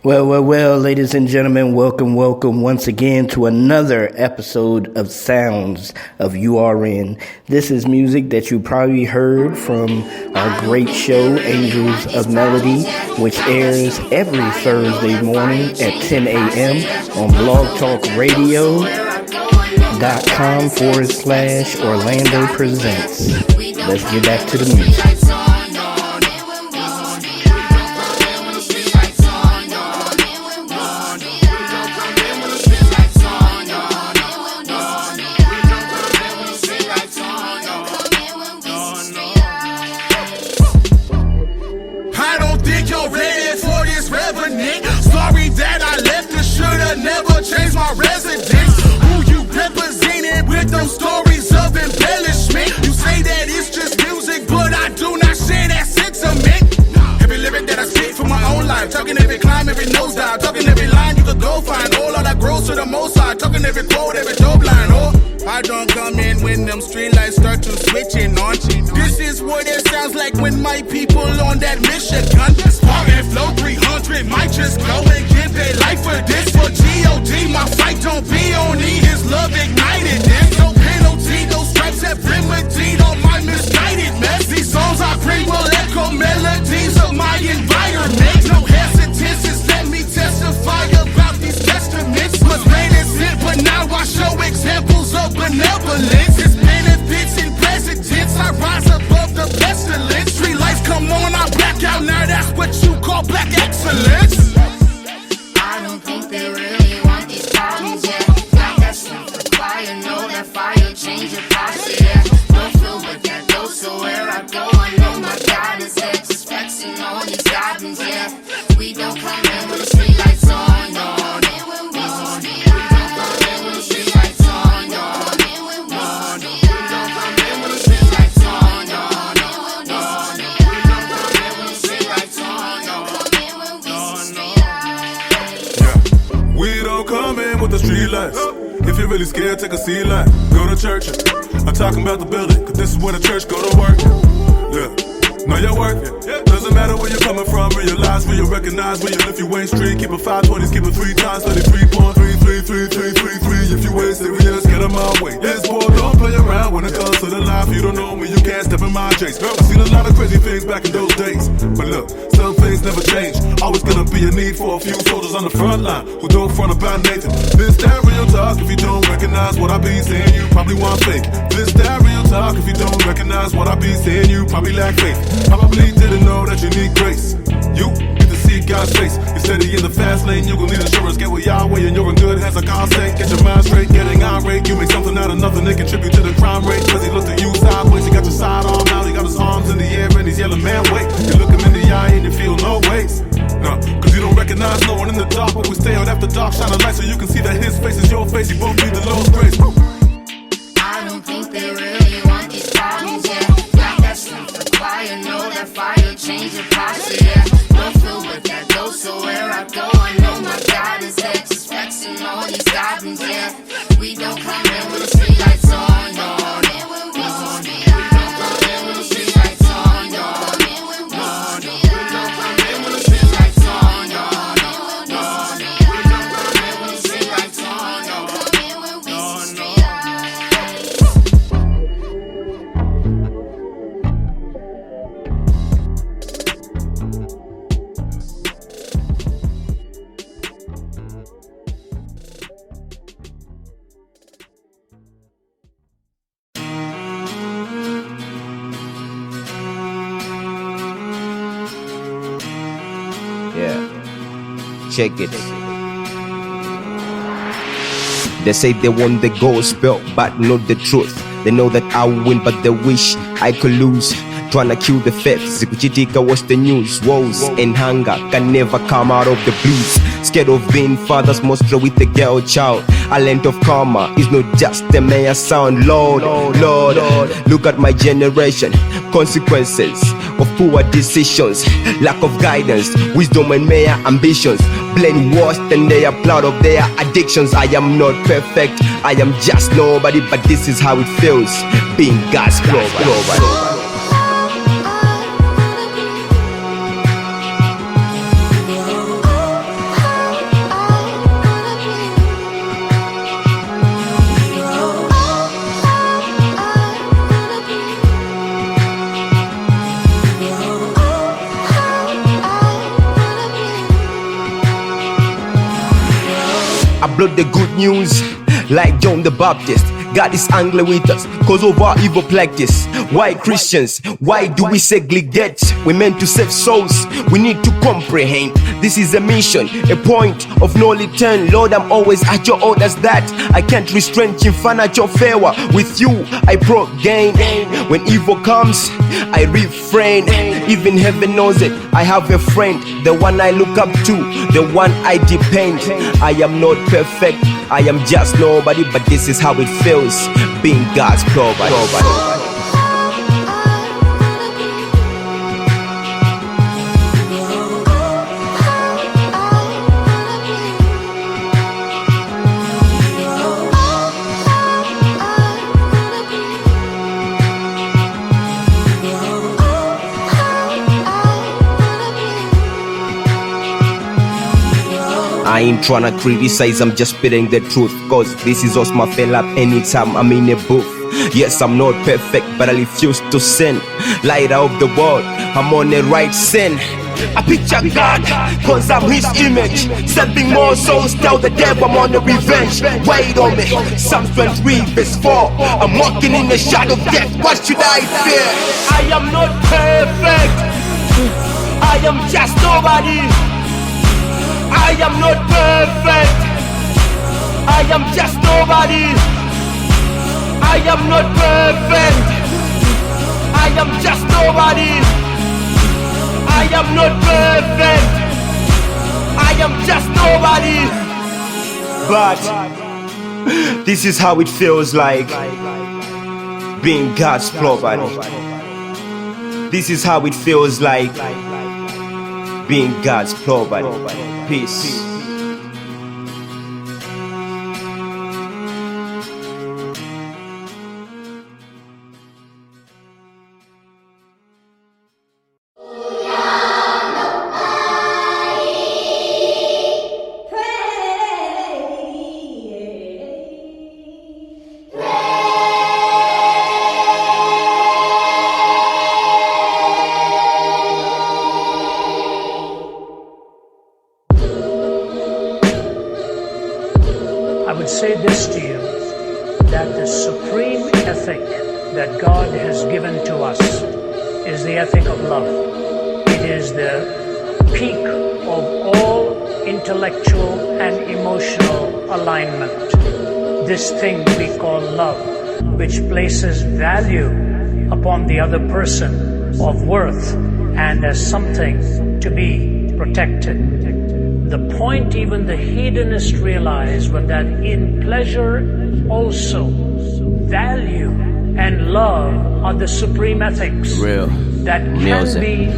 Well, ladies and gentlemen, welcome once again to another episode of Sounds of URN. This is music that you probably heard from our great show, Angels of Melody, which airs every Thursday morning at 10 a.m. on blogtalkradio.com/Orlando Presents. Let's get back to the music. Never change my residence. Who you represented with those stories of embellishment? You say that it's just music, but I do not share that sentiment. Every lyric that I speak from my own life, talking every climb, every nosedive, talking every line you could go find. All of that grows to the most side, talking every quote, every dope line. Oh, I don't come in when them street lights start to switching on. This is what it sounds like when my people on that mission gun. Spark and flow 300 might just go and give their life for this. For G.O.D. my fight don't be on E, his love ignited. There's no penalty, those stripes have remedied all my misguided mess. These songs I bring will echo melodies of my environment. No hesitances, let me testify about these testaments. Was rain and sin, but now I show examples of benevolence. Its benefits and presidents, I rise above the pestilence. Street lights come on, I black out, now that's what you call black excellence. I don't think they really want these problems, yeah. Got that strength for fire, know that fire change your posture, yeah. Don't feel but that go, so where I go, I know my God is there. Just flexing on these goblins, yeah. We don't come in with the street lights on, no. The street lights. If you're really scared, take a sea line. Go to church. I'm talking about the building, cause this is where the church go to work. Yeah, know your work. Doesn't matter where you're coming from, realize where you recognize where you lift your waist street. Keep it 520s, keep it 3 times, 33.33333. If you ain't serious, get on my way. Yes, boy, don't play around when it comes to the life. You don't know me, you can't step in my chase. I've seen a lot of crazy things back in those days, but look, some things never change. Always gonna be a need for a few soldiers on the front line who don't front about Nathan. This that real talk, if you don't recognize what I be saying, you probably want fake. This that real talk, if you don't recognize what I be saying, you probably lack faith. Probably didn't know that you need grace. You get to see God's face. You're steady in the fast lane, you gon' need insurance. Get with Yahweh and you're in good hands, like I'll say. Get your mind straight, getting irate. You make something out of nothing, they contribute to the crime rate. Cause he looked at you sideways, he got your side arm out, he got his arms in the air and he's yelling, man, wait. You look him in the eye and you feel no ways. No, cause you don't recognize no one in the dark, but we stay out after dark, shine a light so you can see that his face is your face. You both need the Lord's grace. I don't think they really want these problems, yeah. Got that strength for fire, know that fire change your posture, yeah. Don't feel but that go, so where I go, I know my God is there. Just flexing on these goblins, yeah. We don't come in with the street lights on, no. Check it. They say they want the gospel, but not the truth. They know that I will win, but they wish I could lose. Trying to kill the faith, Zikuchitika was the news. Woes and hunger can never come out of the blues. Scared of being fathers, mostly with the girl child. A land of karma is not just a mere sound. Lord, look at my generation. Consequences of poor decisions, lack of guidance, wisdom and mere ambitions. Brainwashed and they are proud of their addictions. I am not perfect, I am just nobody, but this is how it feels being God's global. not the good news. Like John the Baptist, God is angry with us cause of our evil practice. Why Christians? Why do we segregate? We're meant to save souls. We need to comprehend. This is a mission, a point of no return. Lord, I'm always at your orders that I can't restrain financial favor. With you, I gain. When evil comes, I refrain. Even heaven knows it. I have a friend, the one I look up to, the one I depend. I am not perfect, I am just nobody, but this is how it feels being God's provider. I ain't tryna criticize, I'm just spitting the truth, cause this is us my fell up anytime I'm in a booth. Yes, I'm not perfect, but I refuse to sin. Light of the world, I'm on the right sin. I picture God, cause I'm his image. Saving more souls, tell the devil I'm on the revenge. Wait on me, Psalm 23 verse 4. I'm walking in the shadow of death, what should I fear? I am not perfect, I am just nobody. I am not perfect, I am just nobody. I am not perfect, I am just nobody. I am not perfect, I am just nobody. But this is how it feels like being God's property. This is how it feels like being God's property. Peace. I would say this to you, that the supreme ethic that God has given to us is the ethic of love. It is the peak of all intellectual and emotional alignment. This thing we call love, which places value upon the other person of worth and as something to be protected. The point even the hedonist realized was that in pleasure also value and love are the supreme ethics that can be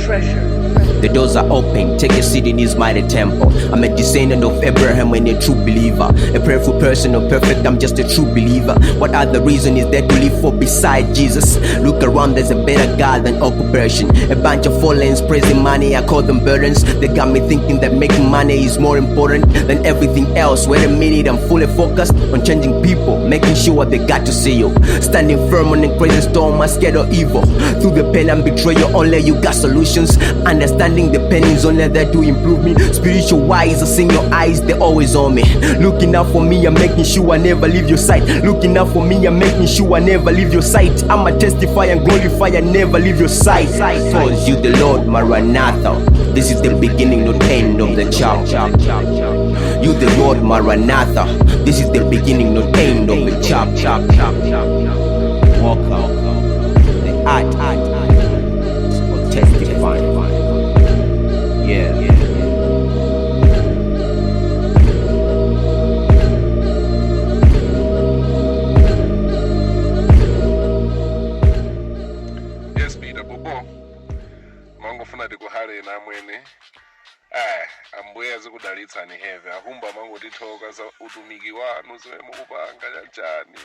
treasured. The doors are open, take a seat in his mighty temple. I'm a descendant of Abraham and a true believer. A prayerful person, no perfect, I'm just a true believer. What other reason is there to live for beside Jesus? Look around, there's a better God than occupation. A bunch of fallens praising money, I call them burdens. They got me thinking that making money is more important than everything else. Wait a minute, I'm fully focused on changing people, making sure they got to see you. Standing firm on a crazy storm, I'm scared of evil. Through the pain and betrayal, only you got solutions. Understanding the pain is only there to improve me. Spiritual wise, I seen your eyes, they're always on me. Looking out for me, I'm making sure I never leave your sight. Looking out for me, I'm making sure I never leave your sight. I'ma testify and glorify and never leave your sight. Cause you the Lord, Maranatha. This is the beginning, not end of the chapter. You the Lord, Maranatha. This is the beginning, not end of the chapter. Walk out. The art for testifying. Yeah. Yes, Peter Bobo. Mango funa de kuhare na mwene. Ambuye zikudalitsa ni heaven. Ahumba mango dithoka za utumiki wanu zemukupanga kanjani.